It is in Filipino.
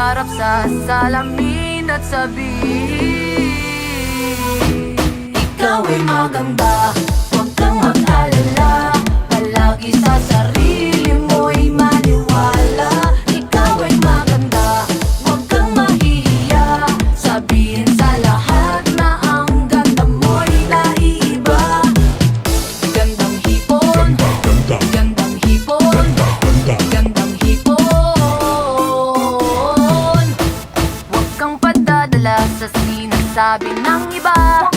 Humarap sa salamin at sabihin, ikaw ay maganda, huwag kang mag-alala. Palagi sa sarili mo'y maniwala. Ikaw ay maganda, huwag kang mahihiya. Sabihin sa lahat na ang ganda mo'y naiiba. Gandang hipon, gandang hipon, gandang hipon. Huwag kang padadala sa sinasabi ng iba.